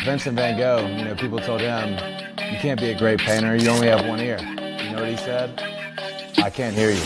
Vincent Van Gogh, people told him, you can't be a great painter, you only have one ear. You know what he said? I can't hear you.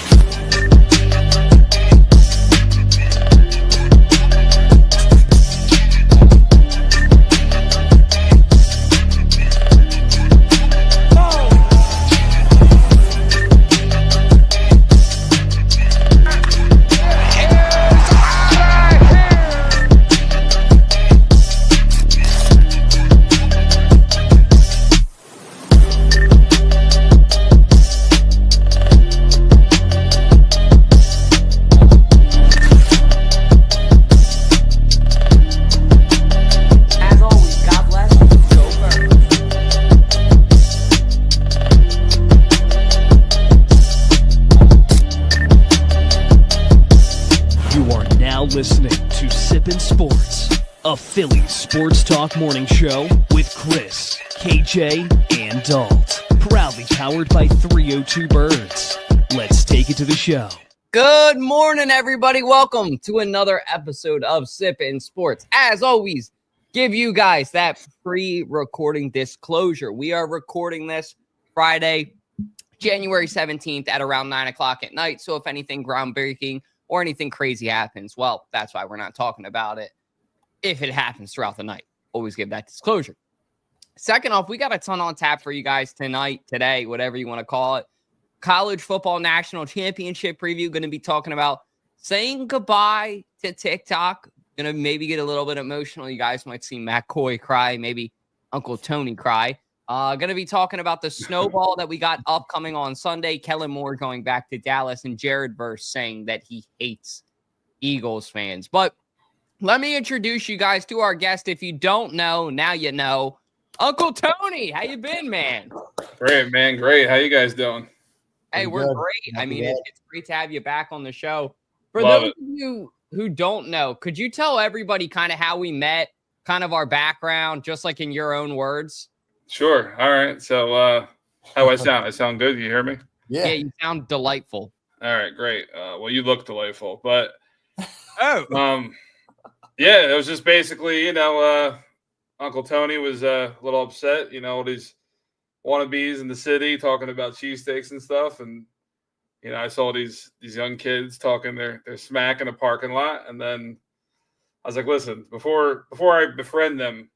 Listening to Sippin' Sports, a Philly sports talk morning show with Chris, KJ, and Dalt. Proudly powered by 302 Birds. Let's take it to the show. Good morning, everybody. Welcome to another episode of Sippin' Sports. As always, give you guys that pre-recording disclosure. We are recording this Friday, January 17th at around 9 o'clock at night. So if anything groundbreaking or anything crazy happens, well, that's why we're not talking about it if it happens throughout the night. Always give that disclosure. Second off, we got a ton on tap for you guys tonight, today, whatever you want to call it. College football national championship preview. Going to be talking about saying goodbye to TikTok. Going to maybe get a little bit emotional. You guys might see McCoy cry, maybe Uncle Tony cry. Going to be talking about the snowball that we got upcoming on Sunday. Kellen Moore going back to Dallas, and Jared Verse saying that he hates Eagles fans. But let me introduce you guys to our guest. If you don't know, now you know. Uncle Tony, how you been, man? Great, man. Great. How you guys doing? Hey, we're great. I mean, it's great to have you back on the show. For Love those it. of you who don't know, could you tell everybody kind of how we met, kind of our background, just like in your own words? Sure. All right. So how I sound? I sound good? You hear me? Yeah, you sound delightful. All right, great. Well, you look delightful. But Oh. yeah, it was just basically, Uncle Tony was a little upset, all these wannabes in the city talking about cheesesteaks and stuff. And, I saw these young kids talking their smack in a parking lot. And then I was like, listen, before I befriend them,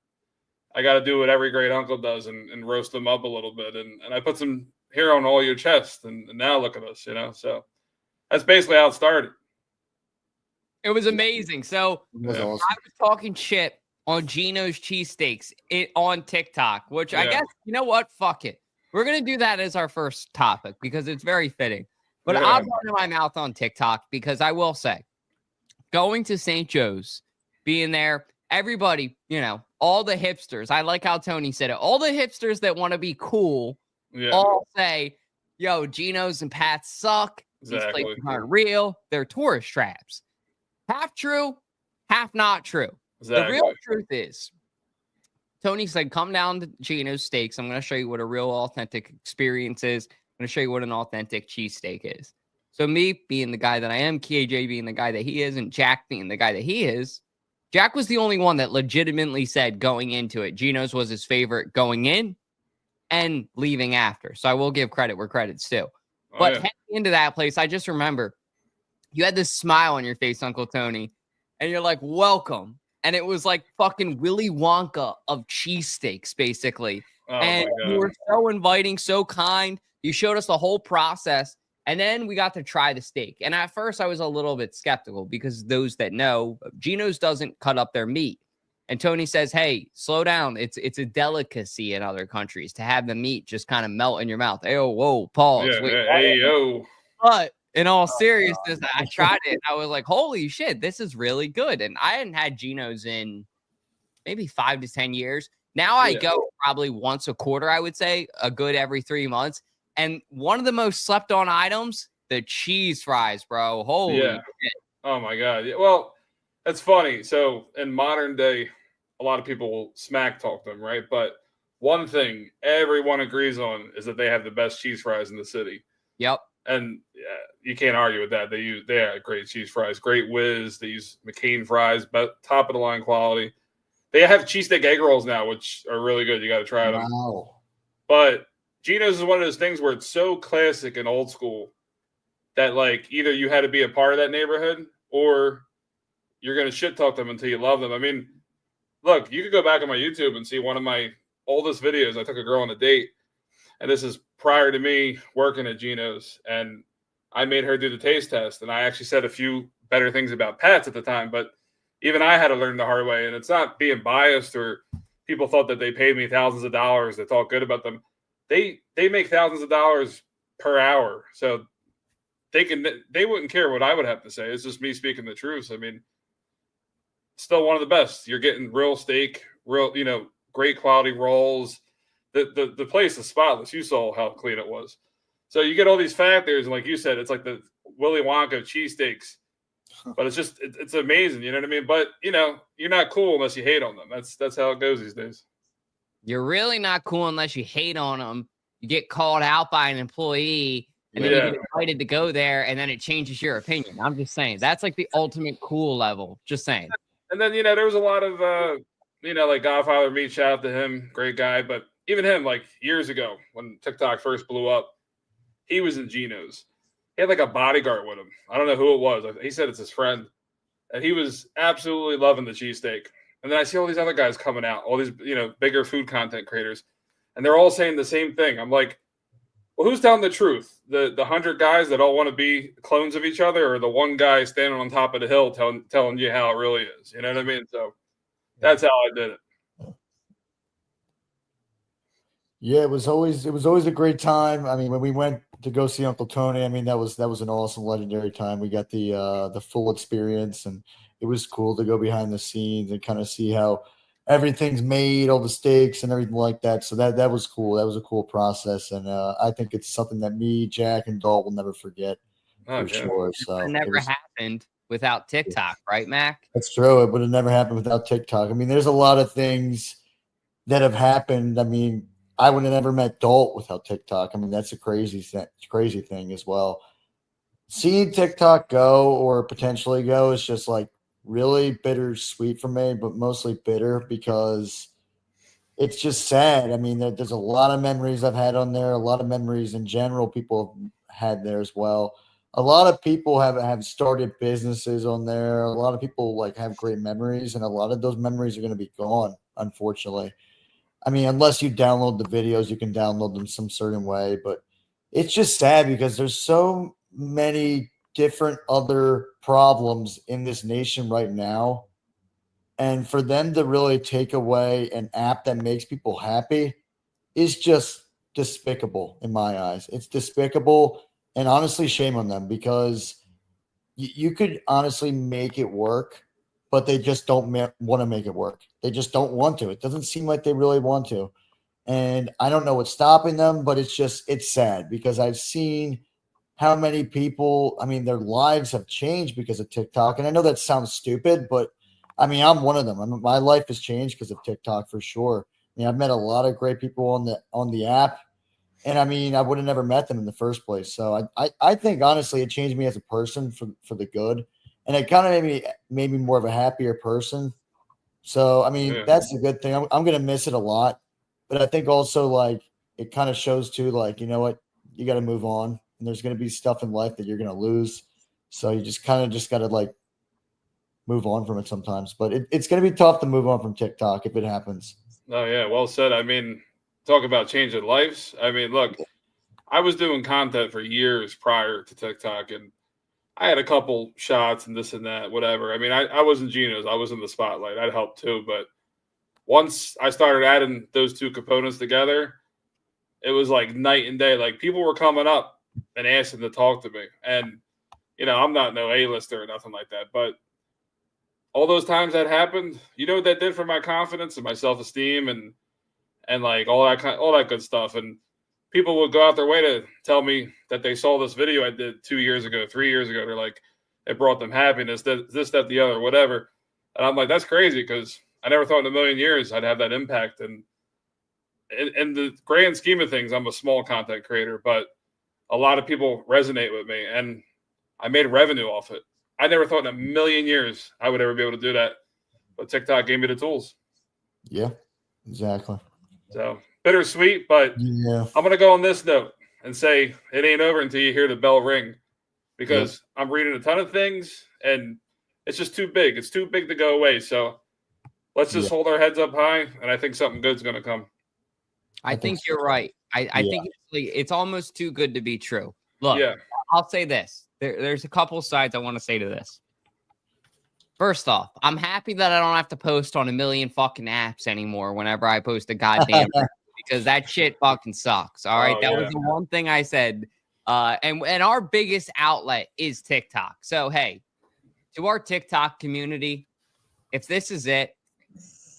I got to do what every great uncle does and roast them up a little bit. And I put some hair on all your chest. And now look at us, So that's basically how it started. It was amazing. So Awesome. I was talking shit on Gino's cheesesteaks on TikTok, which I guess, you know what? Fuck it. We're going to do that as our first topic because it's very fitting. But I'm running my mouth on TikTok because I will say, going to St. Joe's, being there, everybody, all the hipsters, I like how Tony said it, all the hipsters that want to be cool all say, yo, Geno's and Pat's suck. Exactly. These places aren't real. They're tourist traps. Half true, half not true. Exactly. The real truth is, Tony said, come down to Geno's Steaks. I'm going to show you what a real authentic experience is. I'm going to show you what an authentic cheesesteak is. So me being the guy that I am, KJ being the guy that he is, and Jack being the guy that he is, Jack was the only one that legitimately said going into it, Geno's was his favorite going in and leaving after. So I will give credit where credit's due. But heading into that place, I just remember you had this smile on your face, Uncle Tony, and you're like, welcome. And it was like fucking Willy Wonka of cheesesteaks, basically. Oh, and you were so inviting, so kind. You showed us the whole process. And then we got to try the steak. And at first I was a little bit skeptical because those that know, Geno's doesn't cut up their meat. And Tony says, hey, slow down. It's a delicacy in other countries to have the meat just kind of melt in your mouth. Hey, whoa, pause. Yeah, Wait, hey, yo. But in all seriousness, I tried it. I was like, holy shit, this is really good. And I hadn't had Geno's in maybe 5 to 10 years. Now I go probably once a quarter, I would say, a good every 3 months. And one of the most slept on items, the cheese fries, bro. Holy shit. Oh, my God. Yeah, well, that's funny. So in modern day, a lot of people will smack talk them, right? But one thing everyone agrees on is that they have the best cheese fries in the city. Yep. And you can't argue with that. They have great cheese fries, great whiz. They use McCain fries, but top of the line quality. They have cheesesteak egg rolls now, which are really good. You got to try them. Wow. But Geno's is one of those things where it's so classic and old school that like either you had to be a part of that neighborhood or you're going to shit talk them until you love them. I mean, look, you could go back on my YouTube and see one of my oldest videos. I took a girl on a date, and this is prior to me working at Geno's, and I made her do the taste test, and I actually said a few better things about Pat's at the time, but even I had to learn the hard way, and it's not being biased or people thought that they paid me thousands of dollars to talk good about them. They make thousands of dollars per hour, so they wouldn't care what I would have to say. It's just me speaking the truth. I mean, still one of the best. You're getting real steak, real, great quality rolls. The place is spotless. You saw how clean it was. So you get all these factors, and like you said, it's like the Willy Wonka of cheesesteaks. But it's amazing, you know what I mean? But you're not cool unless you hate on them. That's how it goes these days. You're really not cool unless you hate on them. You get called out by an employee, and then you get invited to go there, and then it changes your opinion. I'm just saying that's like the ultimate cool level. Just saying. And then there was a lot of like Godfather Meat. Shout out to him, great guy. But even him, like years ago when TikTok first blew up, he was in Geno's. He had like a bodyguard with him. I don't know who it was. He said it's his friend, and he was absolutely loving the cheesesteak. And then I see all these other guys coming out, all these bigger food content creators, and they're all saying the same thing. I'm like, well, who's telling the truth? The 100 guys that all want to be clones of each other, or the one guy standing on top of the hill telling you how it really is? You know what I mean? So that's how I did it. Yeah, it was always a great time. I mean, when we went to go see Uncle Tony, I mean that was an awesome, legendary time. We got the full experience, and it was cool to go behind the scenes and kind of see how everything's made, all the steaks and everything like that. So that was cool. That was a cool process, and I think it's something that me, Jack, and Dalt will never forget for sure. So it never happened without TikTok, right, Mac? That's true. It would have never happened without TikTok. I mean, there's a lot of things that have happened. I mean, I would have never met Dalt without TikTok. I mean, that's a crazy thing as well. Seeing TikTok go or potentially go is just like really bittersweet for me, but mostly bitter because it's just sad. I mean, there's a lot of memories I've had on there, a lot of memories in general people have had there as well. A lot of people have started businesses on there. A lot of people like have great memories, and a lot of those memories are going to be gone, unfortunately. I mean, unless you download the videos, you can download them some certain way, but it's just sad because there's so many different other problems in this nation right now. And for them to really take away an app that makes people happy is just despicable in my eyes. It's despicable, and honestly, shame on them, because you could honestly make it work, but they just don't want to make it work. They just don't want to. It doesn't seem like they really want to. And I don't know what's stopping them, but it's sad because I've seen how many people, I mean, their lives have changed because of TikTok. And I know that sounds stupid, but I mean, I'm one of them. My life has changed because of TikTok for sure. I mean, I've met a lot of great people on the app. And I mean, I would have never met them in the first place. So I think honestly, it changed me as a person for the good. And it kind of made me more of a happier person. So, I mean, that's a good thing. I'm going to miss it a lot. But I think also, like, it kind of shows, too, like, you know what? You got to move on. And there's going to be stuff in life that you're going to lose. So you just got to, like, move on from it sometimes. But it's going to be tough to move on from TikTok if it happens. Oh, yeah. Well said. I mean, talk about changing lives. I mean, look, I was doing content for years prior to TikTok, and I had a couple shots and this and that, whatever. I mean, I was in Geno's. I was in the spotlight. I'd help too. But once I started adding those two components together, it was like night and day. Like, people were coming up and asking to talk to me. And, I'm not no A-lister or nothing like that. But all those times that happened, you know what that did for my confidence and my self-esteem and like all that good stuff. And people would go out their way to tell me that they saw this video I did 2 years ago, 3 years ago. They're like, it brought them happiness, this, that, the other, whatever. And I'm like, that's crazy, because I never thought in a million years I'd have that impact. And in the grand scheme of things, I'm a small content creator, but a lot of people resonate with me, and I made revenue off it. I never thought in a million years I would ever be able to do that, but TikTok gave me the tools. Yeah, exactly. So bittersweet, but Yeah. I'm going to go on this note and say it ain't over until you hear the bell ring, because I'm reading a ton of things and it's just too big. It's too big to go away. So let's just hold our heads up high, and I think something good's going to come. I think you're right. I think it's almost too good to be true. Look, I'll say this. There's a couple sides I want to say to this. First off, I'm happy that I don't have to post on a million fucking apps anymore whenever I post a goddamn because that shit fucking sucks. All right. That was the one thing I said. And our biggest outlet is TikTok. So, hey, to our TikTok community, if this is it,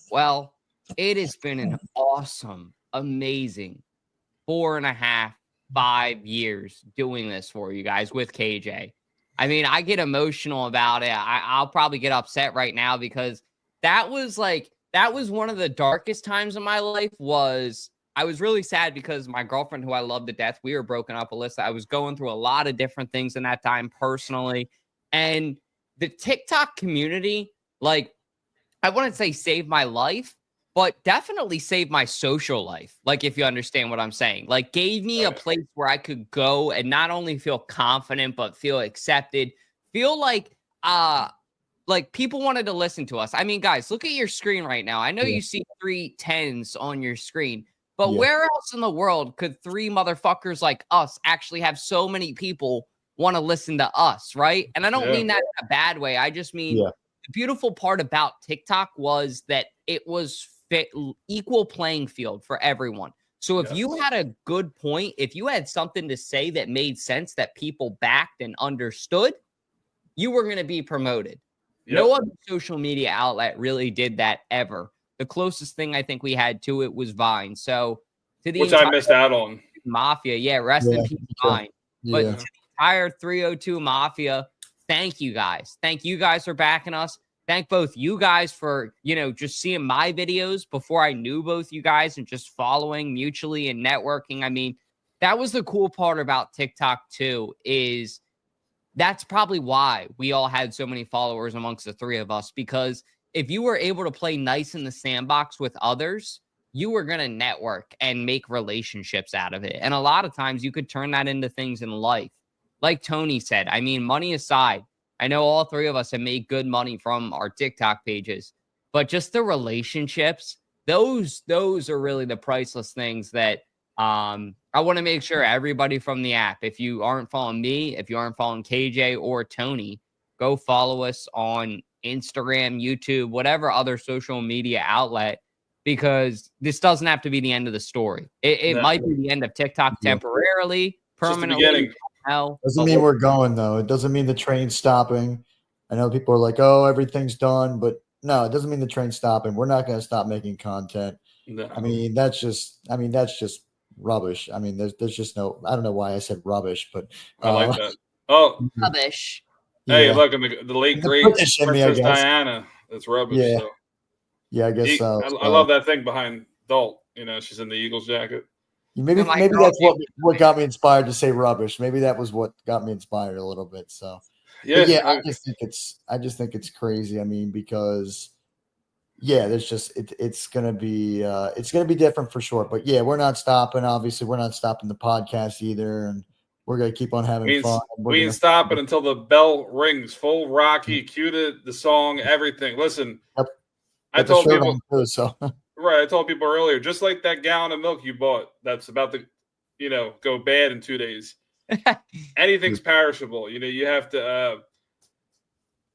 well, it has been an awesome, amazing 4.5, 5 years doing this for you guys with KJ. I mean, I get emotional about it. I'll probably get upset right now because that was one of the darkest times of my life. I was really sad because my girlfriend, who I love to death, we were broken up, Alyssa. I was going through a lot of different things in that time personally. And the TikTok community, like, I wouldn't say saved my life, but definitely saved my social life. Like, if you understand what I'm saying, like, gave me a place where I could go and not only feel confident, but feel accepted, feel like people wanted to listen to us. I mean, guys, look at your screen right now. I know you see 3 10s on your screen, but where else in the world could 3 motherfuckers like us actually have so many people want to listen to us, right? And I don't mean that in a bad way. I just mean the beautiful part about TikTok was that it was equal playing field for everyone. So if you had a good point, if you had something to say that made sense, that people backed and understood, you were going to be promoted. No other social media outlet really did that ever. The closest thing I think we had to it was Vine. So to the which I missed out on. Mafia, rest in peace, Vine. But to the entire 302 Mafia, thank you guys. Thank you guys for backing us. Thank both you guys for, just seeing my videos before I knew both you guys and just following mutually and networking. I mean, that was the cool part about TikTok too, is that's probably why we all had so many followers amongst the 3 of us, because if you were able to play nice in the sandbox with others, you were going to network and make relationships out of it. And a lot of times you could turn that into things in life. Like Tony said, I mean, money aside, I know all 3 of us have made good money from our TikTok pages, but just the relationships, those are really the priceless things that I want to make sure everybody from the app, if you aren't following me, if you aren't following KJ or Tony, go follow us on Instagram, YouTube, whatever other social media outlet, because this doesn't have to be the end of the story. It might be the end of TikTok temporarily, permanently. Doesn't mean we're going, though. It doesn't mean the train's stopping. I know people are like, oh, everything's done, but no, it doesn't mean the train's stopping. We're not going to stop making content. No. I mean, that's just rubbish. I mean, there's just no, I don't know why I said rubbish, but I like that. Oh, rubbish. Hey, look, the late great Princess Diana. That's rubbish. Yeah. So. Yeah, I guess so. I love that thing behind Dalton. She's in the Eagles jacket. Maybe that's what got me inspired to say rubbish. Maybe that was what got me inspired a little bit. So I just think it's crazy. I mean, because it's gonna be different for sure. But we're not stopping. Obviously, we're not stopping the podcast either, and we're gonna keep on having fun. We ain't stopping until the bell rings. Full Rocky, cue the song, everything. Listen, I told people too, so. Right, I told people earlier, just like that gallon of milk you bought that's about to, go bad in 2 days. Anything's perishable. You have to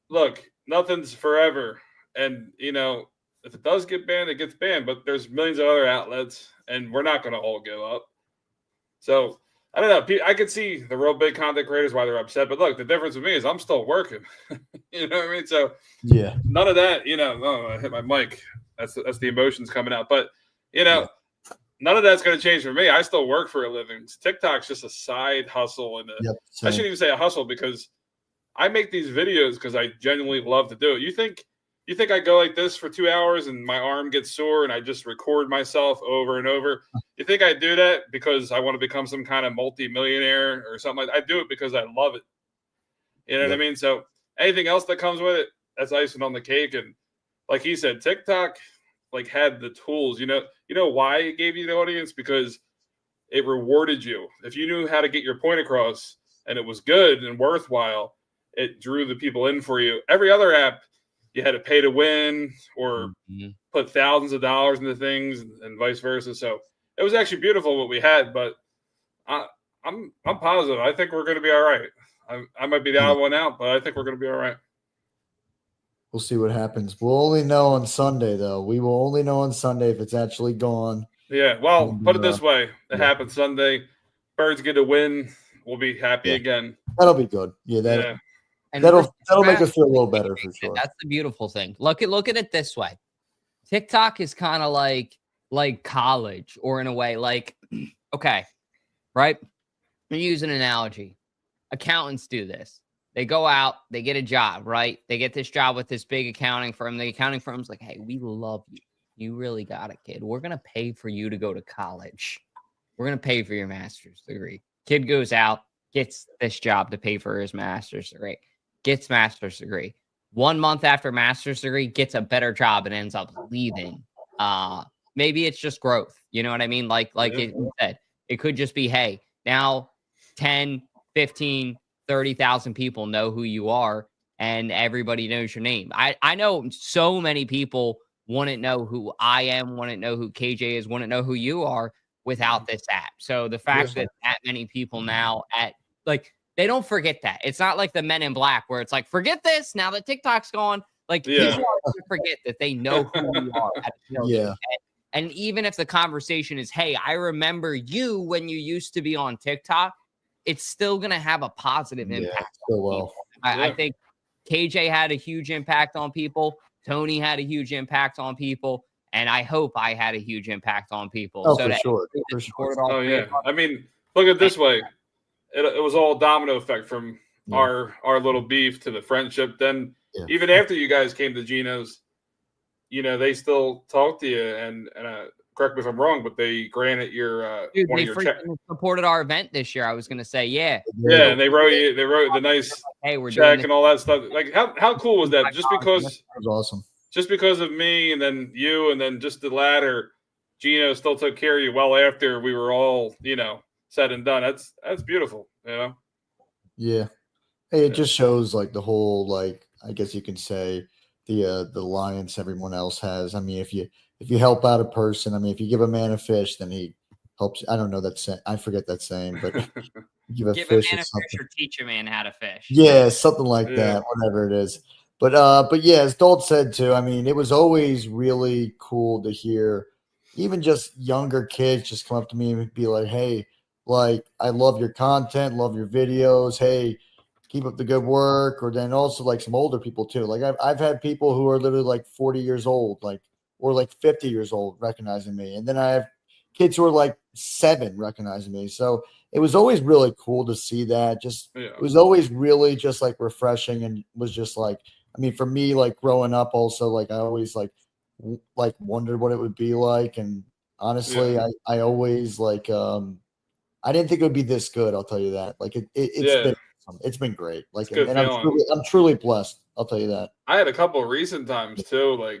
look, nothing's forever. And, if it does get banned, it gets banned. But there's millions of other outlets, and we're not going to all go up. So, I don't know. I could see the real big content creators why they're upset. But look, the difference with me is I'm still working. You know what I mean? So, none of that, oh, I hit my mic. That's the emotions coming out. But, none of that's going to change for me. I still work for a living. TikTok's just a side hustle. And I shouldn't even say a hustle, because I make these videos because I genuinely love to do it. You think you think I go like this for 2 hours and my arm gets sore and I just record myself over and over? You think I do that because I want to become some kind of multi-millionaire or something like that? I do it because I love it. You know what I mean? So anything else that comes with it, that's icing on the cake. And like he said, TikTok like had the tools. You know why it gave you the audience? Because it rewarded you. If you knew how to get your point across and it was good and worthwhile, it drew the people in for you. Every other app, you had to pay to win or put thousands of dollars into things and vice versa. So it was actually beautiful what we had, but I'm positive. I think we're going to be all right. I might be the odd one out, but I think we're going to be all right. We'll see what happens. We'll only know on Sunday, though. We will only know on Sunday if it's actually gone. Yeah, well, put it this way. It happens Sunday. Birds get a win. We'll be happy again. That'll be good. Yeah, that'll make us feel a little better for sure. That's the beautiful thing. Look at it this way. TikTok is kind of like college, or in a way, like, okay, right? I'm use an analogy. Accountants do this. They go out, they get a job, right? They get this job with this big accounting firm. The accounting firm's like, hey, we love you. You really got it, kid. We're going to pay for you to go to college. We're going to pay for your master's degree. Kid goes out, gets this job to pay for his master's degree, gets master's degree. 1 month after master's degree, gets a better job and ends up leaving. Maybe it's just growth. You know what I mean? Like it said, it could just be, hey, now 10, 15, 30,000 people know who you are and everybody knows your name. I know so many people wouldn't know who I am, wouldn't know who KJ is, wouldn't know who you are without this app. So the fact that many people now they don't forget that. It's not like the Men in Black where it's like, forget this now that TikTok's gone. Like people are going to forget that they know who you are. And even if the conversation is, hey, I remember you when you used to be on TikTok, it's still going to have a positive impact. I think KJ had a huge impact on people. Tony had a huge impact on people. And I hope I had a huge impact on people. Oh, for sure. Oh, yeah. I mean, look at it this way. It was all domino effect from our little beef to the friendship. Then even after you guys came to Gino's, they still talk to you. And correct me if I'm wrong, but they granted your one of your checks. Supported our event this year. I was going to say, and they wrote the nice check and all that stuff. Like how cool was that? Just because that was awesome. Just because of me and then you and then just the latter, Gino still took care of you well after we were all said and done. That's beautiful. Yeah. Hey, it just shows like the whole I guess you can say the alliance everyone else has. I mean, if you help out a person, I mean, if you give a man a fish, then he helps. I don't know that saying. I forget that saying, but give a man a fish or teach a man how to fish. Yeah, something like that, whatever it is. But yeah, as Dalt said too, I mean, it was always really cool to hear even just younger kids just come up to me and be like, hey, I love your content, love your videos. Hey, keep up the good work. Or then also some older people too. Like I've had people who are literally 40 years old, or 50 years old recognizing me. And then I have kids who are 7 recognizing me. So it was always really cool to see that. It was always really just refreshing and was just I mean, for me, growing up also, I always wondered what it would be like. And honestly, I always I didn't think it would be this good. I'll tell you that. It's been great. And I'm truly blessed. I'll tell you that. I had a couple of recent times too.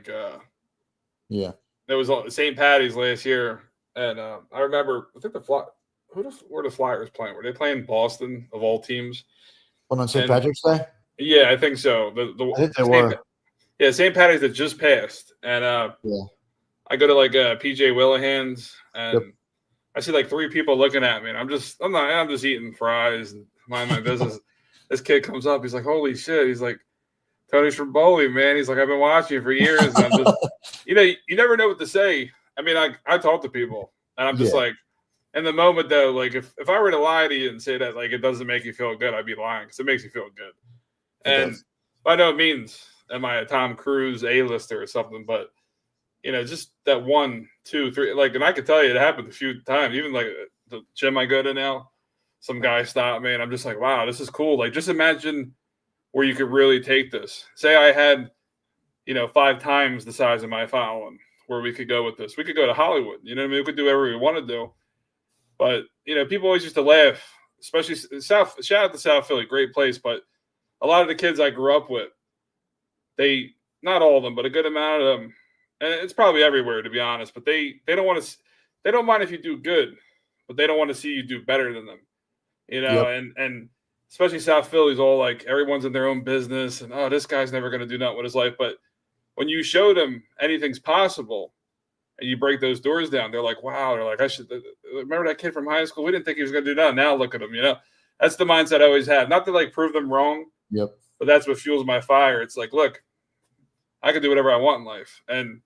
There was St. Patty's last year. And I remember, I think were the Flyers playing? Were they playing Boston of all teams? On St. Patrick's Day? Yeah, I think so. I think they were. Yeah, St. Patty's that just passed. And I go to PJ Willihan's and I see 3 people looking at me and I'm just eating fries and mind my business. This kid comes up, he's like, holy shit. He's like, Tony Stromboli, man. He's like, I've been watching you for years. And I'm just, you never know what to say. I mean, I talk to people and I'm just in the moment though, if I were to lie to you and say that it doesn't make you feel good, I'd be lying because it makes you feel good. And by no means am I a Tom Cruise A-lister or something, but just that 1, 2, 3, and I could tell you it happened a few times. Even the gym I go to now, some guy stopped me and I'm just like, wow, this is cool. Just imagine where you could really take this. Say I had, 5 times the size of my following, where we could go with this. We could go to Hollywood. You know what I mean? We could do whatever we want to do. But, people always used to laugh, especially South. Shout out to South Philly, great place. But a lot of the kids I grew up with, not all of them, but a good amount of them, and it's probably everywhere, to be honest, but they don't mind if you do good, but they don't want to see you do better than them, Yep. and especially South Philly's all like, everyone's in their own business, and, oh, this guy's never going to do nothing with his life. But when you show them anything's possible and you break those doors down, they're like, wow, they're like, I should remember that kid from high school. We didn't think he was going to do nothing. Now look at him, that's the mindset I always have. Not to like prove them wrong. Yep. But that's what fuels my fire. It's like, look, I can do whatever I want in life. And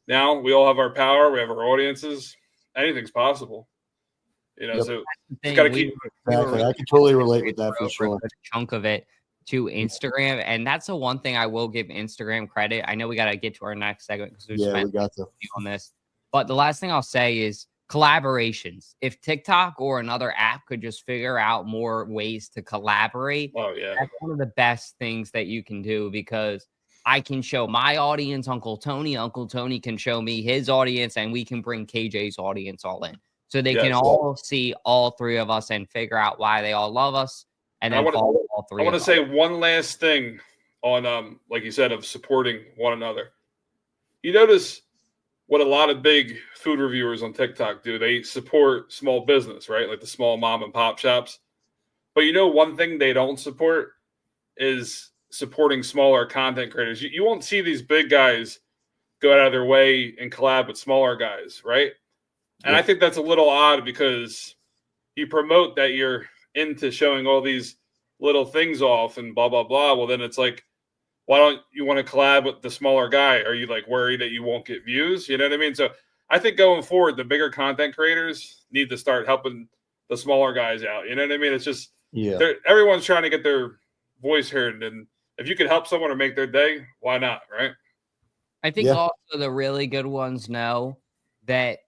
now we all have our power. We have our audiences. Anything's possible. Yep. So you got to keep. Exactly. I can totally relate with that for sure. A chunk of it to Instagram. And that's the one thing I will give Instagram credit. I know we got to get to our next segment because we got to on this. But the last thing I'll say is collaborations. If TikTok or another app could just figure out more ways to collaborate, that's one of the best things that you can do, because I can show my audience Uncle Tony. Uncle Tony can show me his audience, and we can bring KJ's audience all in. So they can all see all three of us and figure out why they all love us. And then follow all three. I want to say one last thing on, like you said, of supporting one another. You notice what a lot of big food reviewers on TikTok do. They support small business, right? Like the small mom and pop shops. But one thing they don't support is supporting smaller content creators. You won't see these big guys go out of their way and collab with smaller guys, right? And I think that's a little odd, because you promote that you're into showing all these little things off and blah, blah, blah. Well, then it's like, why don't you want to collab with the smaller guy? Are you like worried that you won't get views? You know what I mean? So I think going forward, the bigger content creators need to start helping the smaller guys out. You know what I mean? It's just, everyone's trying to get their voice heard. And if you could help someone or make their day, why not? Right. I think also the really good ones know that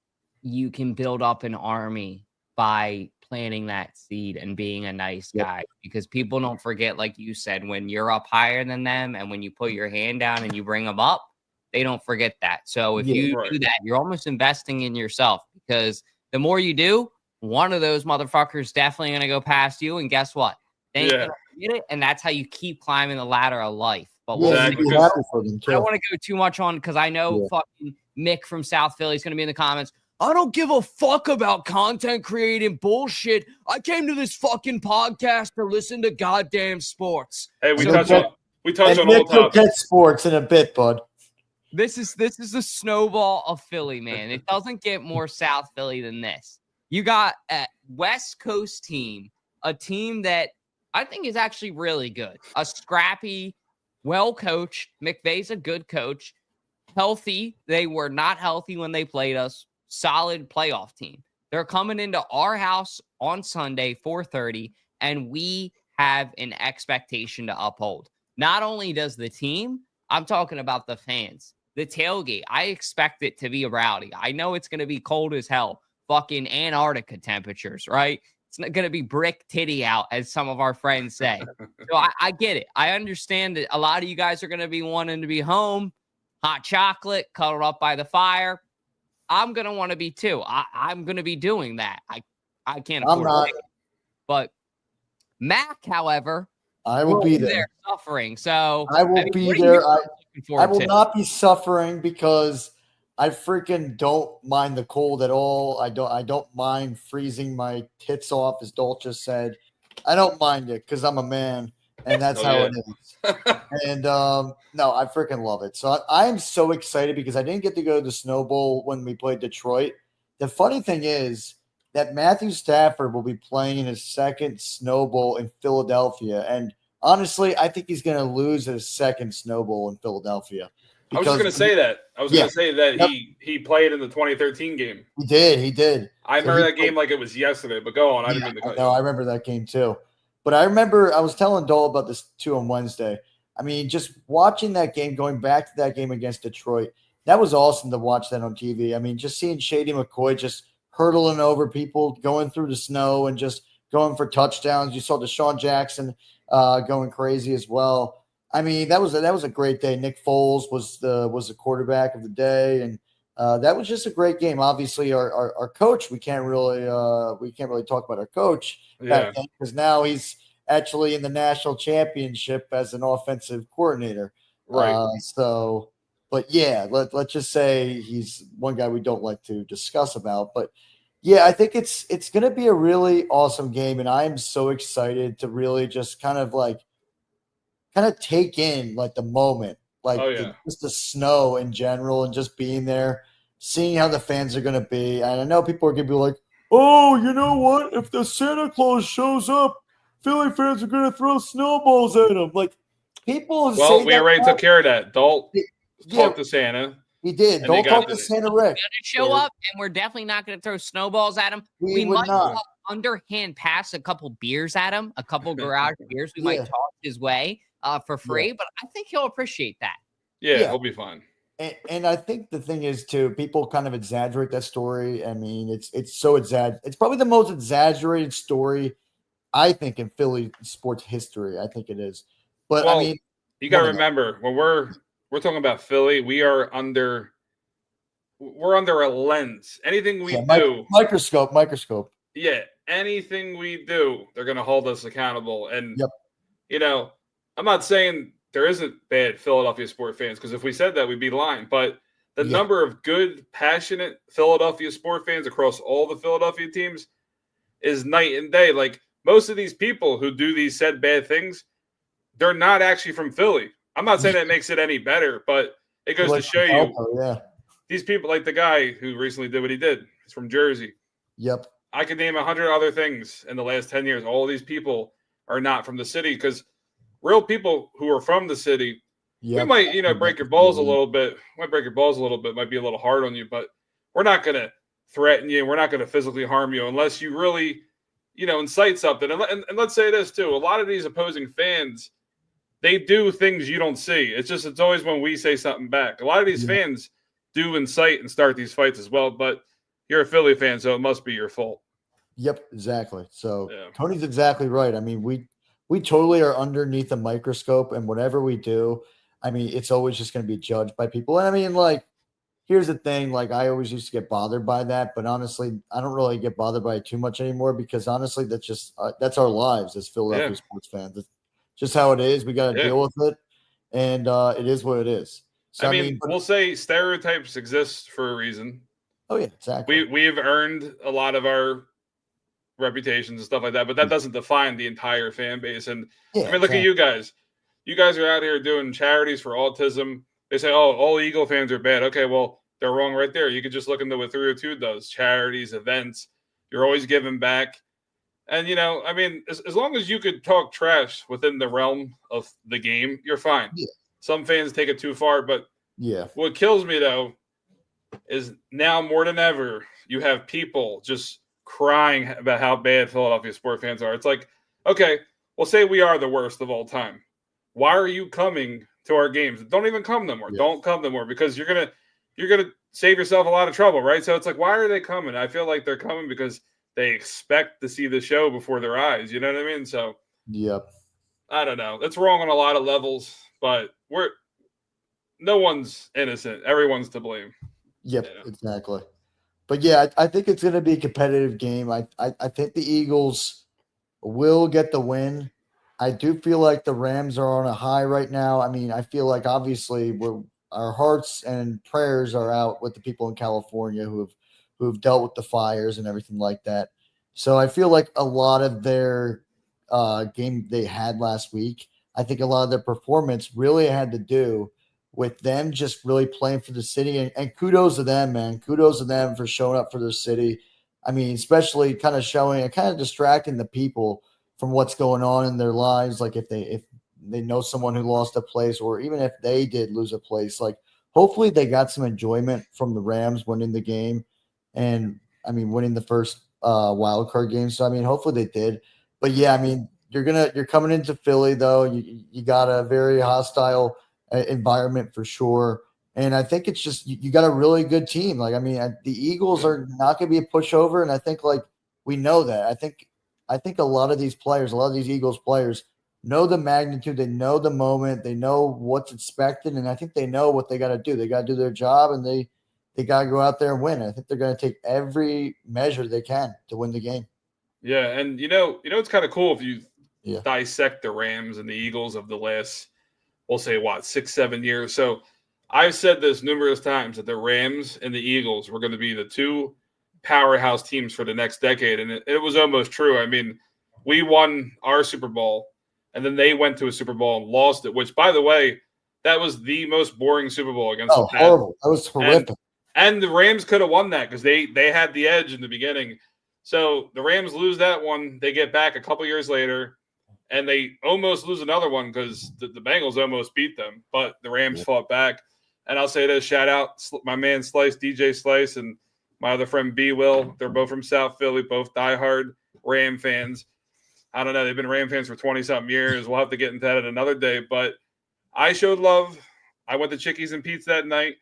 you can build up an army by planting that seed and being a nice guy, because people don't forget, like you said, when you're up higher than them and when you put your hand down and you bring them up, they don't forget that. So if you do that, you're almost investing in yourself, because the more you do, one of those motherfuckers definitely going to go past you. And guess what? They ain't gonna forget it. And that's how you keep climbing the ladder of life. But I don't want to go too much on, because I know fucking Mick from South Philly is going to be in the comments. I don't give a fuck about content creating bullshit. I came to this fucking podcast to listen to goddamn sports. Hey, we touch on all topics. Sports in a bit, bud. This is the snowball of Philly, man. It doesn't get more South Philly than this. You got a West Coast team, a team that I think is actually really good. A scrappy, well-coached. McVay's a good coach. Healthy. They were not healthy when they played us. Solid playoff team. They're coming into our house on Sunday, 4:30, and we have an expectation to uphold. Not only does the team, I'm talking about the fans. The tailgate, I expect it to be rowdy. I know it's going to be cold as hell. Fucking Antarctica temperatures, right? It's not going to be brick titty out, as some of our friends say. So I get it. I understand that a lot of you guys are going to be wanting to be home, hot chocolate, cuddled up by the fire. I'm going to want to be too. I'm going to be doing that. I can't afford it. But Mac, however, I will be there suffering. So I will be there. I will not be suffering, because I freaking don't mind the cold at all. I don't mind freezing my tits off, as Dalt just said. I don't mind it, because I'm a man, and that's how it is. And no, I freaking love it. So I am so excited, because I didn't get to go to the Snow Bowl when we played Detroit. The funny thing is that Matthew Stafford will be playing his second Snow Bowl in Philadelphia. And honestly, I think he's going to lose his second Snow Bowl in Philadelphia. I was just going to say that. I was going to say that he played in the 2013 game. He did. I remember that game like it was yesterday, but go on. I didn't mean to cut you. I remember that game too. But I remember I was telling Dole about this too on Wednesday. I mean, just watching that game, going back to that game against Detroit, that was awesome to watch that on TV. I mean, just seeing Shady McCoy just hurdling over people, going through the snow and just going for touchdowns. You saw Deshaun Jackson going crazy as well. I mean, that was a great day. Nick Foles was the quarterback of the day, and that was just a great game. Obviously, our coach, we can't really talk about our coach back then because now he's actually in the national championship as an offensive coordinator. Right. But yeah, let's just say he's one guy we don't like to discuss about. But yeah, I think it's going to be a really awesome game, and I am so excited to really just kind of take in like the moment, like just the snow in general, and just being there, seeing how the fans are going to be. And I know people are going to be like, "Oh, you know what? If the Santa Claus shows up, Philly fans are going to throw snowballs at him." Like people. Well, we already took care of that. Dalt talked to Santa. He did. Don't talk to Santa Rick. He's gonna show up, and we're definitely not going to throw snowballs at him. We might underhand pass a couple beers at him, a couple garage beers. We might toss his way for free, but I think he'll appreciate that. Yeah, he'll be fine. And I think the thing is too, people kind of exaggerate that story. I mean, it's so exaggerated. It's probably the most exaggerated story I think in Philly sports history. I think it is. But I mean, you got to remember when we're talking about Philly, we're under a lens. Anything we do, microscope. Yeah, anything we do, they're going to hold us accountable. And I'm not saying there isn't bad Philadelphia sport fans, because if we said that, we'd be lying. But the number of good, passionate Philadelphia sport fans across all the Philadelphia teams is night and day. Like most of these people who do these said bad things, they're not actually from Philly. I'm not saying that makes it any better, but it goes to show you these people, like the guy who recently did what he did. He's from Jersey. Yep. I could name 100 other things in the last 10 years. All these people are not from the city, because real people who are from the city, we might, break your balls a little bit. Might be a little hard on you, but we're not going to threaten you. We're not going to physically harm you unless you really, incite something. And let's say this too. A lot of these opposing fans, they do things you don't see. It's always when we say something back. A lot of these fans do incite and start these fights as well, but you're a Philly fan, so it must be your fault. Yep, exactly. So Tony's exactly right. I mean, we totally are underneath a microscope, and whatever we do, I mean, it's always just going to be judged by people. And I mean, like, here's the thing. Like, I always used to get bothered by that, but honestly, I don't really get bothered by it too much anymore, because honestly, that's just that's our lives as Philadelphia sports fans. It's just how it is. We got to deal with it, and it is what it is. So, I mean, we'll say stereotypes exist for a reason. Oh yeah, exactly. We've earned a lot of our reputations and stuff like that, but that doesn't define the entire fan base. And I mean, look at you guys. You guys are out here doing charities for autism. They say, "Oh, all Eagle fans are bad." Okay, well, they're wrong right there. You could just look into what 302 does: charities, events. You're always giving back. And I mean, as long as you could talk trash within the realm of the game, you're fine. Yeah. Some fans take it too far, but what kills me though is now more than ever, you have people just crying about how bad Philadelphia sport fans are. It's like, okay, well, say we are the worst of all time. Why are you coming to our games? Don't even come no more. Don't come no more, because you're gonna save yourself a lot of trouble, right? So it's like, why are they coming? I feel like they're coming because they expect to see the show before their eyes. You know what I mean? So I don't know. It's wrong on a lot of levels, but no one's innocent. Everyone's to blame. Yep, exactly. But yeah, I think it's going to be a competitive game. I think the Eagles will get the win. I do feel like the Rams are on a high right now. I mean, I feel like obviously our hearts and prayers are out with the people in California who have dealt with the fires and everything like that. So I feel like a lot of their game they had last week, I think a lot of their performance really had to do with them just really playing for the city. And kudos to them, man. Kudos to them for showing up for their city. I mean, especially kind of showing and kind of distracting the people from what's going on in their lives. Like if they know someone who lost a place, or even if they did lose a place, like hopefully they got some enjoyment from the Rams winning the game. And I mean, winning the first wild card game. So, I mean, hopefully they did. But yeah, I mean, you're coming into Philly though. You got a very hostile environment for sure. And I think it's just, you got a really good team. Like, I mean, the Eagles are not going to be a pushover. And I think like, we know that. I think a lot of these players, a lot of these Eagles players know the magnitude. They know the moment. They know what's expected, and I think they know what they got to do. They got to do their job, and they got to go out there and win. I think they're going to take every measure they can to win the game. Yeah, and it's kind of cool if you Yeah. dissect the Rams and the Eagles of the last, we'll say, 6-7 years. So I've said this numerous times that the Rams and the Eagles were going to be the two powerhouse teams for the next decade, and it was almost true. I mean, we won our Super Bowl, and then they went to a Super Bowl and lost it, which, by the way, that was the most boring Super Bowl against the Pats. Horrible. That was horrific. And the Rams could have won that because they had the edge in the beginning. So the Rams lose that one. They get back a couple years later, and they almost lose another one because the Bengals almost beat them. But the Rams fought back. And I'll say this, shout out my man Slice, DJ Slice, and my other friend B. Will. They're both from South Philly, both diehard Ram fans. I don't know. They've been Ram fans for 20-something years. We'll have to get into that another day. But I showed love. I went to Chickies and Pete's that night,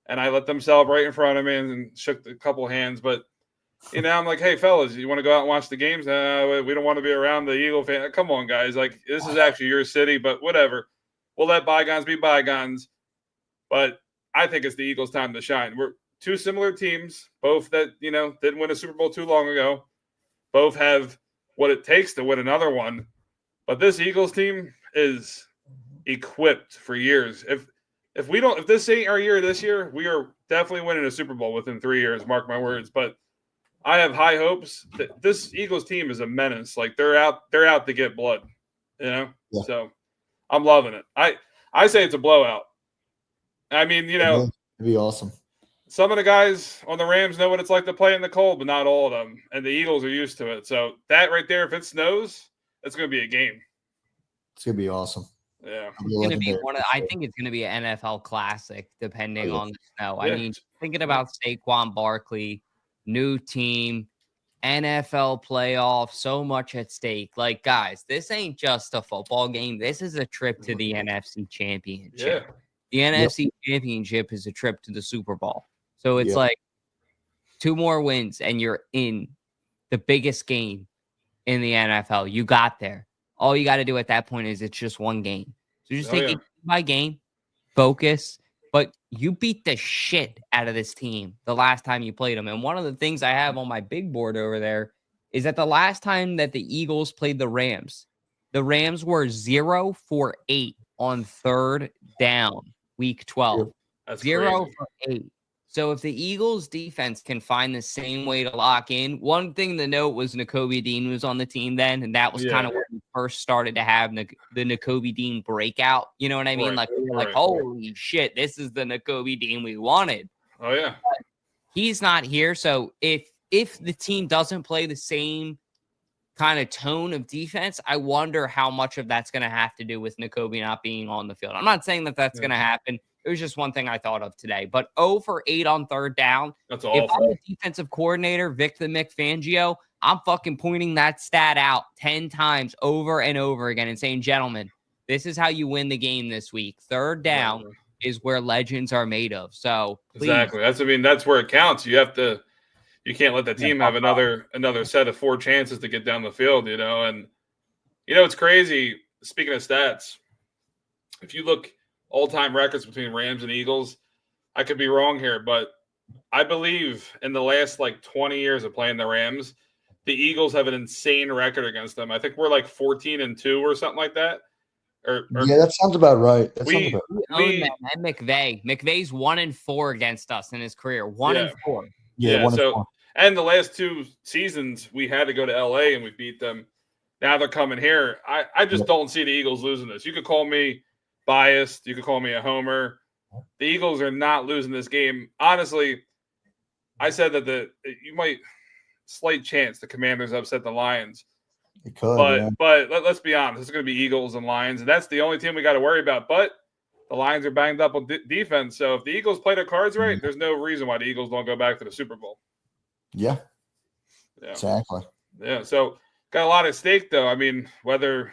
and I let them celebrate in front of me and shook a couple hands. But, I'm like, hey, fellas, you want to go out and watch the games? We don't want to be around the Eagle fan. Come on, guys. Like, this is actually your city, but whatever. We'll let bygones be bygones. But I think it's the Eagles' time to shine. We're two similar teams, both that, didn't win a Super Bowl too long ago. Both have what it takes to win another one. But this Eagles team is equipped for years. If this ain't our year this year, we are definitely winning a Super Bowl within 3 years, mark my words. But I have high hopes that this Eagles team is a menace. Like they're out to get blood, Yeah. So I'm loving it. I say it's a blowout. I mean, It'd be awesome. Some of the guys on the Rams know what it's like to play in the cold, but not all of them. And the Eagles are used to it. So that right there, if it snows, it's going to be a game. It's going to be awesome. Yeah. It's going to be I think it's going to be an NFL classic, depending on the snow. Yeah. I mean, thinking about Saquon Barkley, new team, NFL playoff, so much at stake. Like, guys, this ain't just a football game. This is a trip to the NFC Championship. Yeah. The NFC Championship is a trip to the Super Bowl. So it's like 2 more wins and you're in the biggest game in the NFL. You got there. All you got to do at that point is it's just one game. So just take it game by game, focus. But you beat the shit out of this team the last time you played them. And one of the things I have on my big board over there is that the last time that the Eagles played the Rams were 0 for 8 on 3rd down. Week 12. That's 0 crazy. for 8. So if the Eagles defense can find the same way to lock in, one thing to note was Nakobe Dean was on the team then, and that was kind of when we first started to have the Nakobe Dean breakout. You know what I mean? Like, we were like, holy shit, this is the Nakobe Dean we wanted. Oh, yeah. But he's not here. So if the team doesn't play the same kind of tone of defense, I wonder how much of that's going to have to do with Nakobe not being on the field. I'm not saying that that's going to happen. It was just one thing I thought of today. But 0 for 8 on 3rd down. That's If awful. I'm a defensive coordinator, Vic the Mick Fangio, I'm fucking pointing that stat out 10 times over and over again and saying, gentlemen, this is how you win the game this week. 3rd down is where legends are made of. So please. Exactly. That's where it counts. You can't let the team have another set of 4 chances to get down the field, And, it's crazy. Speaking of stats, if you look all-time records between Rams and Eagles, I could be wrong here, but I believe in the last, 20 years of playing the Rams, the Eagles have an insane record against them. I think we're 14-2 or something like that. Yeah, that sounds about right. We own that. And McVay's 1-4 against us in his career. 1-4. Yeah, so and the last 2 seasons we had to go to LA and we beat them. Now they're coming here. I just don't see the Eagles losing this. You could call me biased, you could call me a homer. The Eagles are not losing this game. Honestly, I said that you might slight chance the Commanders upset the Lions. It could, but let's be honest, it's going to be Eagles and Lions, and that's the only team we got to worry about. But the Lions are banged up on defense, so if the Eagles play their cards right, there's no reason why the Eagles don't go back to the Super Bowl. Yeah. Exactly. Yeah, so got a lot at stake, though. I mean, whether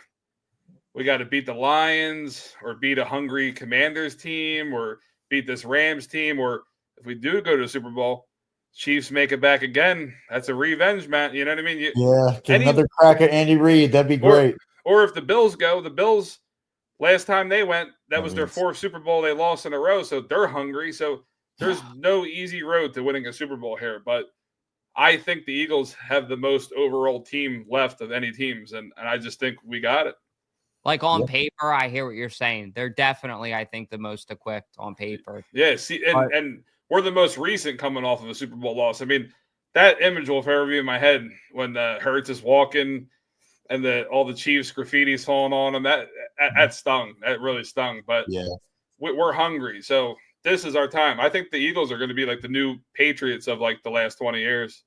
we got to beat the Lions or beat a hungry Commanders team or beat this Rams team, or if we do go to the Super Bowl, Chiefs make it back again. That's a revenge, Matt. You know what I mean? Get another crack at Andy Reid. That'd be great. Or if the Bills go, the Bills last time they went, that was their 4th Super Bowl they lost in a row, so they're hungry. So there's no easy road to winning a Super Bowl here, but I think the Eagles have the most overall team left of any teams, and I just think we got it. Like on paper, I hear what you're saying. They're definitely, I think, the most equipped on paper. Yeah, see, and we're the most recent coming off of a Super Bowl loss. I mean, that image will forever be in my head when Hurts is walking and all the Chiefs graffiti's falling on him. That stung. That really stung. But we're hungry, so this is our time. I think the Eagles are going to be like the new Patriots of like the last 20 years.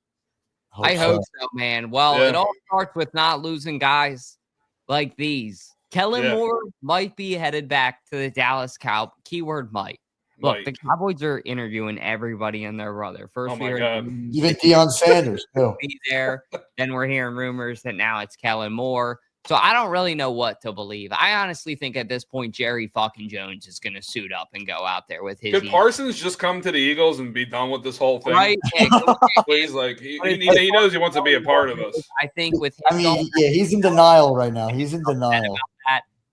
I hope so, man. Well, it all starts with not losing guys like these. Kellen Moore might be headed back to the Dallas Cowboys. Keyword might. Look, the Cowboys are interviewing everybody and their brother. First, even Deion Sanders be there. Then we're hearing rumors that now it's Kellen Moore. So I don't really know what to believe. I honestly think at this point, Jerry fucking Jones is going to suit up and go out there with his. Could Parsons just come to the Eagles and be done with this whole thing? Right. Please, like he knows he wants to be a part of us. I think with him. He's in denial right now. He's in denial.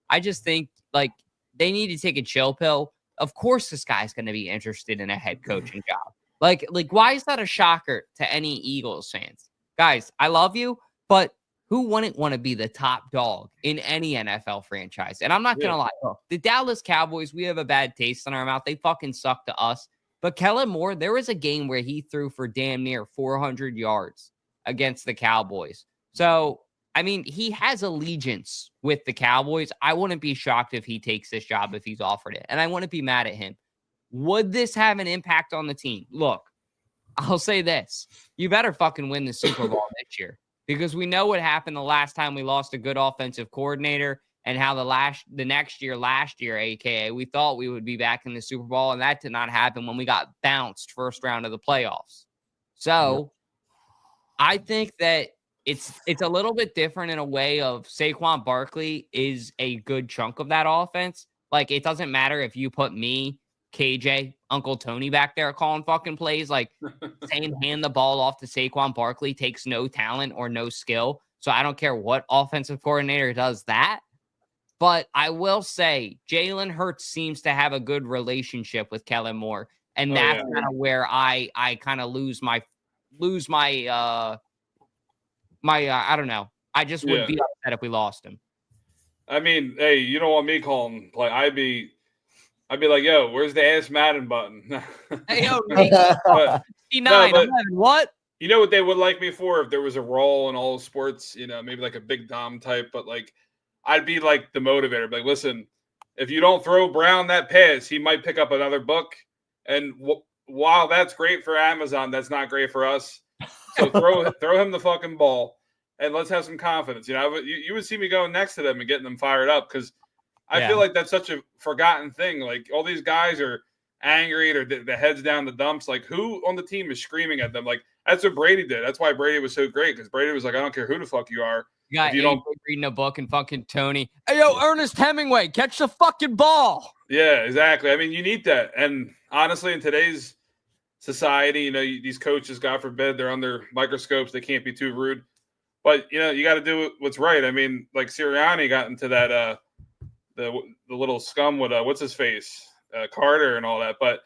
I just think like they need to take a chill pill. Of course, this guy's going to be interested in a head coaching job. Like, why is that a shocker to any Eagles fans? Guys, I love you, but who wouldn't want to be the top dog in any NFL franchise? And I'm not going to lie. Look, the Dallas Cowboys, we have a bad taste in our mouth. They fucking suck to us. But Kellen Moore, there was a game where he threw for damn near 400 yards against the Cowboys. So, I mean, he has allegiance with the Cowboys. I wouldn't be shocked if he takes this job if he's offered it. And I wouldn't be mad at him. Would this have an impact on the team? Look, I'll say this. You better fucking win the Super Bowl this year. Because we know what happened the last time we lost a good offensive coordinator and how last year, a.k.a. we thought we would be back in the Super Bowl, and that did not happen when we got bounced first round of the playoffs. So I think that it's a little bit different in a way of Saquon Barkley is a good chunk of that offense. Like, it doesn't matter if you put me, KJ, Uncle Tony back there calling fucking plays. Like, saying hand the ball off to Saquon Barkley takes no talent or no skill. So I don't care what offensive coordinator does that. But I will say Jalen Hurts seems to have a good relationship with Kellen Moore. And that's kind of where I kind of lose my I don't know. I just would be upset if we lost him. I mean, hey, you don't want me calling play. I'd be like, yo, where's the Ask Madden button? Hey, yo, 69, 11, what? You know what they would like me for if there was a role in all sports, maybe like a big Dom type, but like I'd be like the motivator. Like, listen, if you don't throw Brown that pass, he might pick up another book. And while that's great for Amazon, that's not great for us. So throw him the fucking ball and let's have some confidence. You would see me going next to them and getting them fired up because I feel like that's such a forgotten thing. Like, all these guys are angry or the heads down the dumps. Like, who on the team is screaming at them? Like, that's what Brady did. That's why Brady was so great, because Brady was like, I don't care who the fuck you are. You don't reading a book and fucking Tony. Hey, yo, Ernest Hemingway, catch the fucking ball. Yeah, exactly. I mean, you need that. And honestly, in today's society, these coaches, God forbid, they're under microscopes. They can't be too rude. But, you got to do what's right. I mean, like Sirianni got into that the little scum with what's his face, Carter and all that. But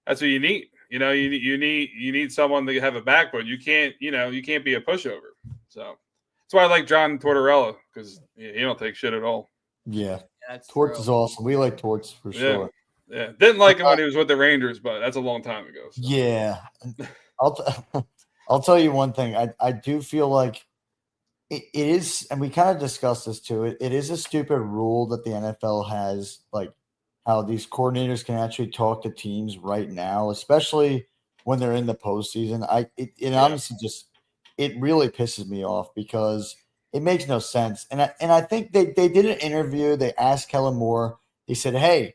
that's what you need. You need someone to have a backbone. You can't be a pushover. So that's why I like John Tortorella, because he don't take shit at all. Yeah, Torts is awesome. We like Torts for sure. Yeah, didn't like him when he was with the Rangers, but that's a long time ago. So. Yeah, I'll tell you one thing. I do feel like it is, and we kind of discussed this too. It is a stupid rule that the NFL has, like how these coordinators can actually talk to teams right now, especially when they're in the postseason. Honestly it really pisses me off because it makes no sense. And I think they did an interview. They asked Kellen Moore. They said, "Hey,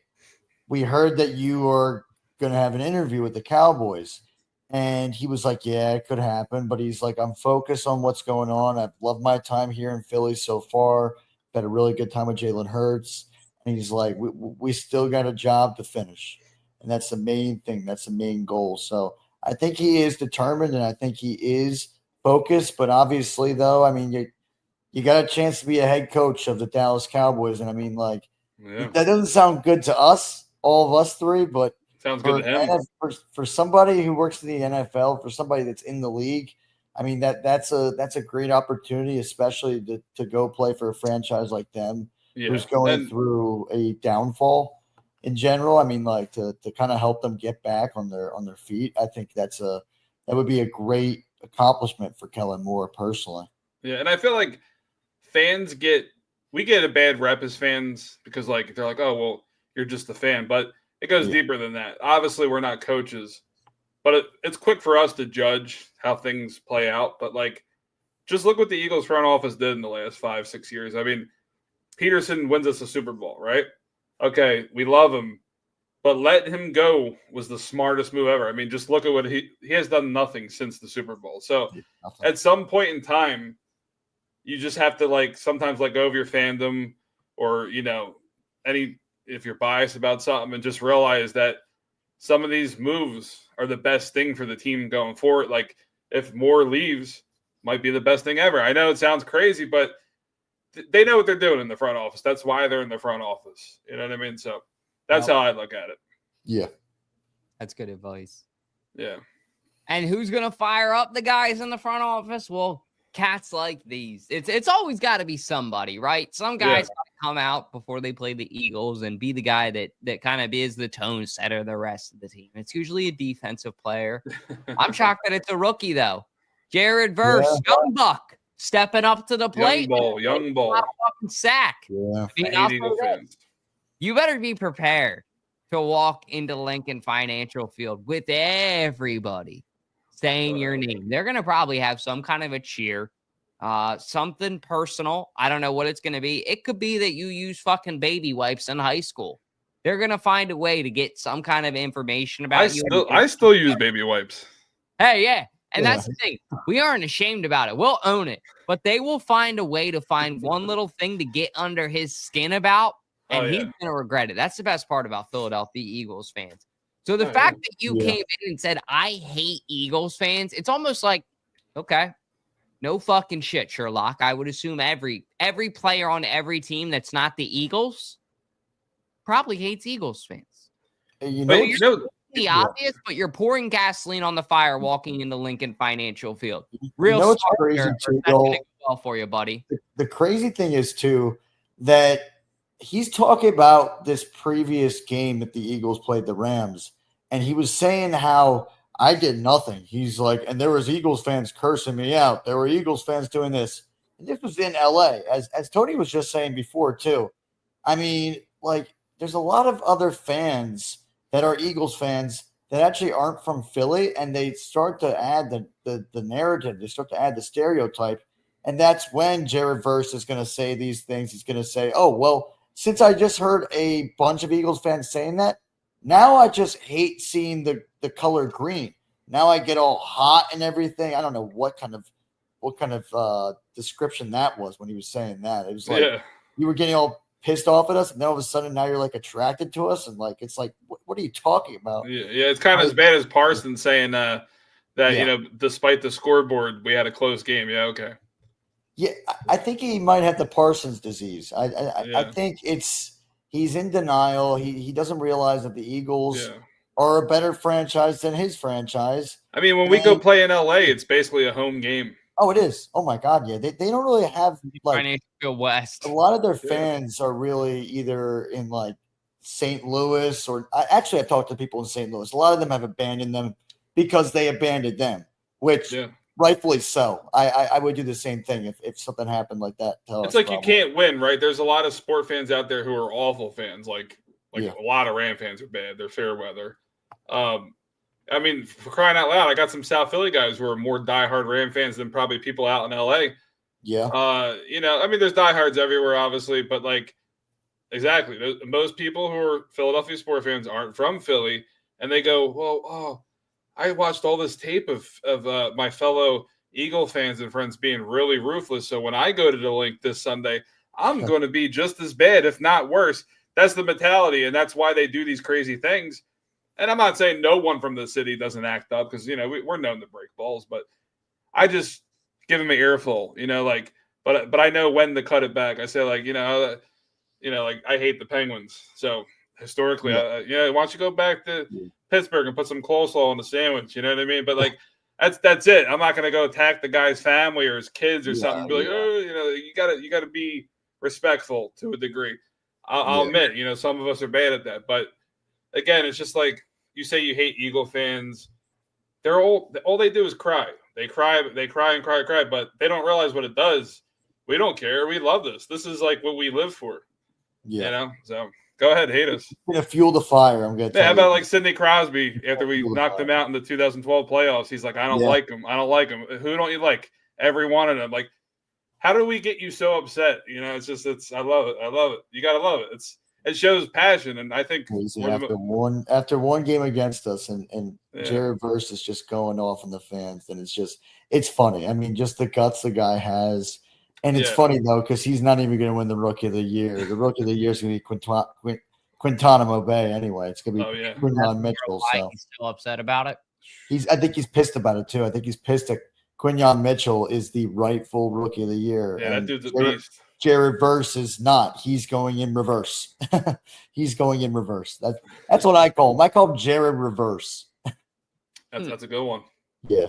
we heard that you are going to have an interview with the Cowboys." And he was like, yeah, it could happen. But he's like, I'm focused on what's going on. I've loved my time here in Philly so far. Had a really good time with Jalen Hurts. And he's like, we still got a job to finish. And that's the main thing. That's the main goal. So I think he is determined and I think he is focused. But obviously, though, I mean, you got a chance to be a head coach of the Dallas Cowboys. And I mean, like, Yeah. that doesn't sound good to us, all of us three, but Sounds good to him. For somebody who works in the NFL, for somebody that's in the league, I mean, that's a great opportunity, especially to go play for a franchise like them who's going through a downfall in general. I mean, like to kind of help them get back on their feet. I think that would be a great accomplishment for Kellen Moore personally. Yeah, and I feel like we get a bad rep as fans because like they're like, oh well, you're just a fan, but it goes deeper than that. Obviously, we're not coaches, but it's quick for us to judge how things play out. But like, just look what the Eagles front office did in the last 5-6 years. I mean, Peterson wins us a Super Bowl, right? Okay, we love him, but letting him go was the smartest move ever. I mean, just look at what he has done nothing since the Super Bowl. So at some point in time, you just have to like sometimes let go of your fandom or, if you're biased about something and just realize that some of these moves are the best thing for the team going forward. Like if Moore leaves, might be the best thing ever. I know it sounds crazy, but they know what they're doing in the front office. That's why they're in the front office. You know what I mean? So that's how I look at it. Yeah. That's good advice. Yeah. And who's going to fire up the guys in the front office? Well, cats like these. It's always got to be somebody, right? Some guys come out before they play the Eagles and be the guy that kind of is the tone setter of the rest of the team. It's usually a defensive player. I'm shocked that it's a rookie, though. Jared Verse, young buck, stepping up to the plate. Young ball. Fucking sack. Yeah. I hate Eagle fans. You better be prepared to walk into Lincoln Financial Field with everybody saying your name. They're going to probably have some kind of a cheer, something personal. I don't know what it's going to be. It could be that you use fucking baby wipes in high school. They're going to find a way to get some kind of information about you. I still use baby wipes. Hey, yeah. And that's the thing. We aren't ashamed about it. We'll own it. But they will find a way to find one little thing to get under his skin about, and he's going to regret it. That's the best part about Philadelphia Eagles fans. So the fact that you came in and said, I hate Eagles fans, it's almost like, okay, no fucking shit, Sherlock. I would assume every player on every team that's not the Eagles probably hates Eagles fans. The obvious, but you're pouring gasoline on the fire walking into Lincoln Financial Field. Real crazy too, that's going to go well for you, buddy. The crazy thing is too that he's talking about this previous game that the Eagles played the Rams, and he was saying how I did nothing. He's like, and there was Eagles fans cursing me out. There were Eagles fans doing this. And this was in LA, as Tony was just saying before too. I mean, like, there's a lot of other fans that are Eagles fans that actually aren't from Philly, and they start to add the narrative. They start to add the stereotype, and that's when Jared Verse is going to say these things. He's going to say, oh, well, since I just heard a bunch of Eagles fans saying that, now I just hate seeing the color green. Now I get all hot and everything. I don't know what kind of description that was when he was saying that. It was like you were getting all pissed off at us, and then all of a sudden now you're like attracted to us, and like it's like what are you talking about? Yeah, it's kind of as bad as Parsons saying that despite the scoreboard we had a close game. Yeah, okay. Yeah, I think he might have the Parsons disease. I think he's in denial. He doesn't realize that the Eagles are a better franchise than his franchise. I mean, when we go play in LA, it's basically a home game. Oh, it is. Oh my God, yeah. They don't really have like Financial West. A lot of their fans are really either in like St. Louis or I've talked to people in St. Louis. A lot of them have abandoned them because they abandoned them, which rightfully so. I would do the same thing if something happened like that. It's like you can't win, right? There's a lot of sport fans out there who are awful fans. Like a lot of Ram fans are bad. They're fair weather. I mean, for crying out loud, I got some South Philly guys who are more diehard Ram fans than probably people out in LA. Yeah. I mean, there's diehards everywhere, obviously, but like, exactly. Most people who are Philadelphia sport fans aren't from Philly, and they go, well, I watched all this tape of my fellow Eagle fans and friends being really ruthless. So when I go to the link this Sunday, I'm going to be just as bad, if not worse. That's the mentality, and that's why they do these crazy things. And I'm not saying no one from the city doesn't act up because, we're known to break balls, but I just give them an earful. Like but I know when to cut it back. I say like, like I hate the Penguins. So historically, why don't you go back to Pittsburgh and put some coleslaw on the sandwich? You know what I mean? But like, that's it. I'm not gonna go attack the guy's family or his kids or something. Be like, you gotta be respectful to a degree. I'll admit, some of us are bad at that. But again, it's just like you say you hate Eagle fans. They're all they do is cry. They cry and cry, but they don't realize what it does. We don't care. We love this. This is like what we live for. Yeah. So go ahead, hate us. It's gonna fuel the fire. I'm gonna tell how you. about like Sidney Crosby after we knocked him out in the 2012 playoffs? He's like, I don't like him. I don't like him. Who don't you like? Every one of them. Like, how do we get you so upset? I love it. I love it. You gotta love it. It shows passion, and I think after one game against us, and Jared Verse is just going off on the fans, and it's funny. I mean, just the guts the guy has. And it's funny, though, because he's not even going to win the Rookie of the Year. The Rookie of the Year is going to be Quintana Bay anyway. It's going to be Quinyon Mitchell. So he's still upset about it. I think he's pissed about it, too. I think he's pissed that Quinyon Mitchell is the rightful Rookie of the Year. Yeah, that dude's a beast. Jared Verse is not. He's going in reverse. He's going in reverse. That's what I call him. I call him Jared Reverse. That's a good one. Yeah.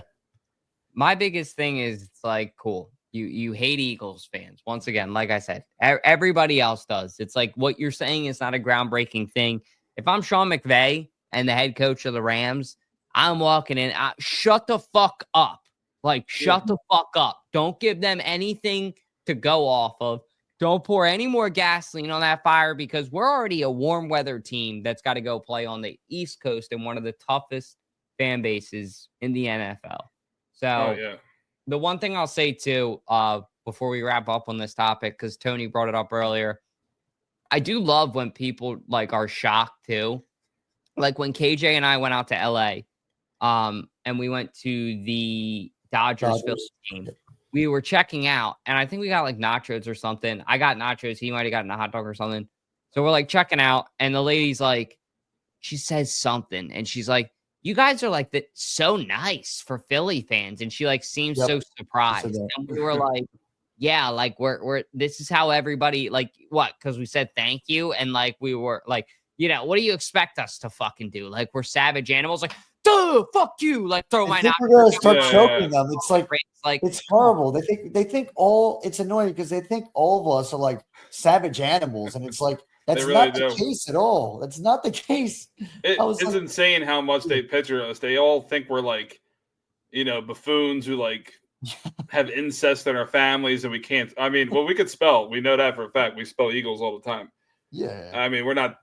My biggest thing is it's like, cool. You hate Eagles fans. Once again, like I said, everybody else does. It's like what you're saying is not a groundbreaking thing. If I'm Sean McVay and the head coach of the Rams, I'm walking in. Shut the fuck up. Like, shut the fuck up. Don't give them anything to go off of. Don't pour any more gasoline on that fire because we're already a warm weather team that's got to go play on the East Coast in one of the toughest fan bases in the NFL. So, the one thing I'll say too, before we wrap up on this topic, because Tony brought it up earlier, I do love when people like are shocked too. Like when KJ and I went out to LA, and we went to the Dodgers game. We were checking out, and I think we got like nachos or something. I got nachos. He might have gotten a hot dog or something. So we're like checking out, and the lady's like, she says something, and she's like, you guys are like so nice for Philly fans. And she like seems so surprised. And we were like, yeah, like we're this is how everybody like what? Because we said thank you. And like we were like, what do you expect us to fucking do? Like we're savage animals, like, duh, fuck you, like throw my we're gonna start choking them. It's like it's horrible. They think it's annoying because they think all of us are like savage animals, and it's like that's really not the case at all. That's not the case. It's insane how much they picture us. They all think we're like, buffoons who like have incest in our families, and we can't. I mean, well, we could spell. We know that for a fact. We spell Eagles all the time. Yeah. I mean, we're not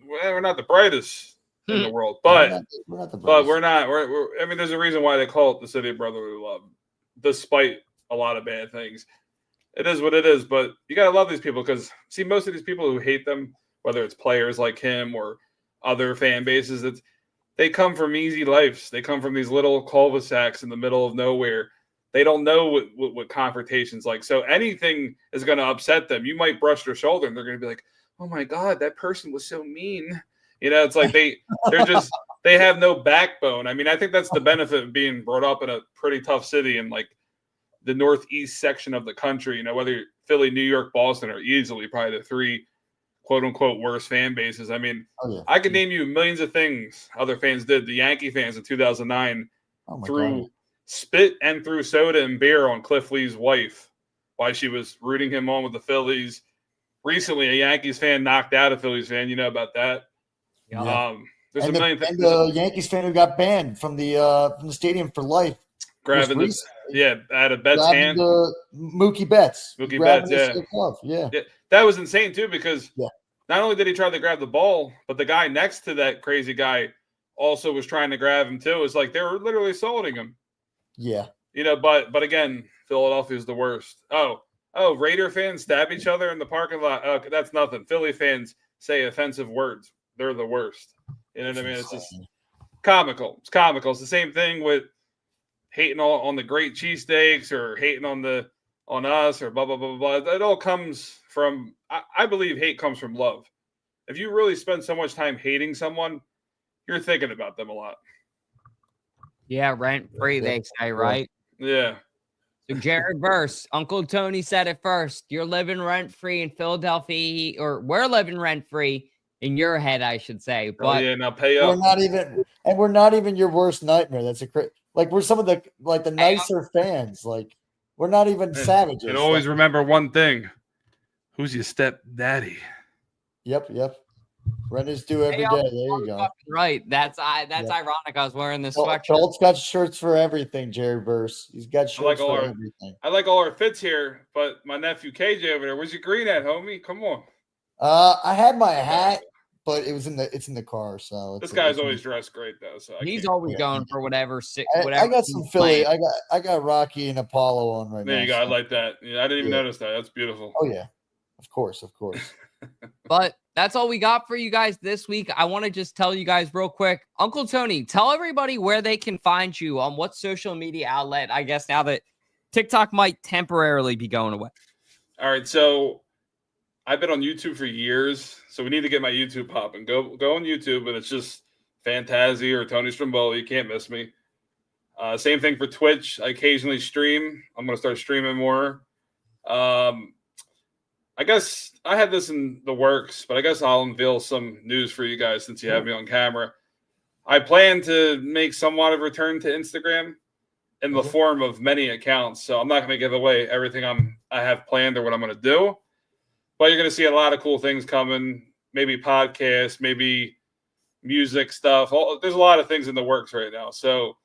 the brightest in the world, but we're not. I mean, there's a reason why they call it the city of brotherly love, despite a lot of bad things. It is what it is, but you gotta love these people because see, most of these people who hate them, whether it's players like him or other fan bases, they come from easy lives. They come from these little cul-de-sacs in the middle of nowhere. They don't know what confrontation's like. So anything is going to upset them. You might brush their shoulder and they're going to be like, oh my God, that person was so mean. It's like they have no backbone. I mean, I think that's the benefit of being brought up in a pretty tough city and like the northeast section of the country, whether Philly, New York, Boston are easily probably the three quote unquote worst fan bases. I mean, I could name you millions of things other fans did. The Yankee fans in 2009 threw spit and threw soda and beer on Cliff Lee's wife while she was rooting him on with the Phillies. Recently, a Yankees fan knocked out a Phillies fan. You know about that? Yeah. There's a million things. And the Yankees fan who got banned from the stadium for life. Grabbing out of Betts' hand. Mookie Betts. Mookie Betts, yeah. That was insane, too, because not only did he try to grab the ball, but the guy next to that crazy guy also was trying to grab him, too. It's like they were literally assaulting him. Yeah. But again, Philadelphia is the worst. Oh, Raider fans stab each other in the parking lot. Oh, that's nothing. Philly fans say offensive words. They're the worst. You know what I mean? It's just comical. It's comical. It's the same thing with hating on the great cheesesteaks or hating on us or blah, blah, blah, blah. It all comes from, I believe hate comes from love. If you really spend so much time hating someone, you're thinking about them a lot. Yeah, rent free, they say, right? Yeah. So Jared Verse, Uncle Tony said it first. You're living rent free in Philadelphia, or we're living rent free in your head, I should say. But yeah, now pay we're up. we're not even your worst nightmare. That's like we're some of the nicer fans. Like we're not even savages. And always remember one thing: who's your stepdaddy? Yep. Rent is due every day. There you go. Right. That's ironic. I was wearing this sweatshirt. Dalt's got shirts for everything, Jerry Verse. He's got shirts for everything. I like all our fits here, but my nephew KJ over there, where's your green at, homie? Come on. I had my hat, but it's in the car. So this guy's always dressed great though. So he's always going for whatever. I got some Philly. I got Rocky and Apollo on right now. There you go. I like that. Yeah, I didn't even notice that. That's beautiful. Oh yeah, of course. But that's all we got for you guys this week. I want to just tell you guys real quick, Uncle Tony, tell everybody where they can find you on what social media outlet, I guess, now that TikTok might temporarily be going away. All right. So I've been on YouTube for years, so we need to get my YouTube popping. Go on YouTube, and it's just Fantazzi or Tony Stromboli. You can't miss me. Same thing for Twitch. I occasionally stream. I'm going to start streaming more. I guess I had this in the works, but I guess I'll unveil some news for you guys since you have me on camera. I plan to make somewhat of a return to Instagram in the form of many accounts. So I'm not going to give away everything I have planned or what I'm going to do, but you're going to see a lot of cool things coming. Maybe podcasts, maybe music stuff. There's a lot of things in the works right now. So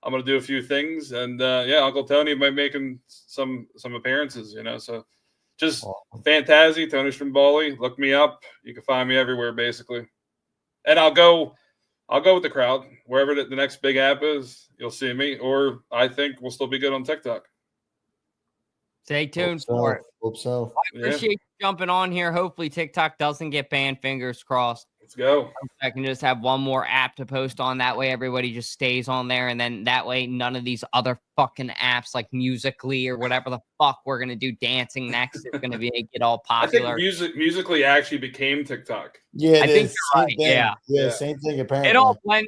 I'm going to do a few things, and Uncle Tony might make some appearances. So. Just Fantazzi, Tony Stromboli. Look me up. You can find me everywhere, basically. And I'll go with the crowd. Wherever the next big app is, you'll see me. Or I think we'll still be good on TikTok. Stay tuned for it. Hope so. I appreciate you jumping on here. Hopefully TikTok doesn't get banned. Fingers crossed. Let's go. I can just have one more app to post on. That way everybody just stays on there. And then that way none of these other fucking apps like Musical.ly or whatever the fuck we're going to do dancing next is going to get all popular. I think Musical.ly actually became TikTok. Yeah, I think you're right. Yeah, same thing apparently.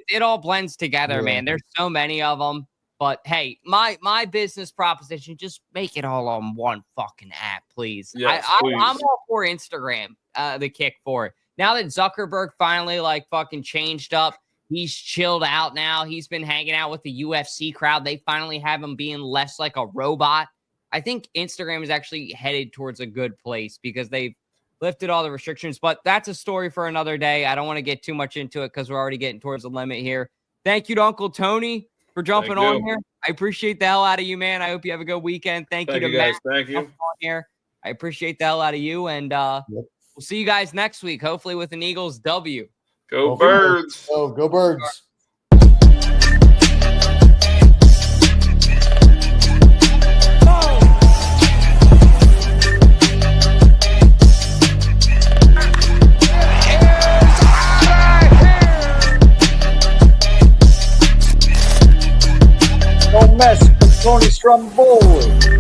It all blends together, man. There's so many of them. But hey, my business proposition, just make it all on one fucking app, please. Yes, please. I'm all for Instagram, the kick for it. Now that Zuckerberg finally fucking changed up, he's chilled out now. He's been hanging out with the UFC crowd. They finally have him being less like a robot. I think Instagram is actually headed towards a good place because they've lifted all the restrictions. But that's a story for another day. I don't want to get too much into it because we're already getting towards the limit here. Thank you to Uncle Tony for jumping on here. I appreciate the hell out of you, man. I hope you have a good weekend. Thank you to guys. Matt. Thank you. On here. I appreciate the hell out of you. And we'll see you guys next week, hopefully with an Eagles W. Go Birds. Go Birds. Don't mess with Tony Stromboli.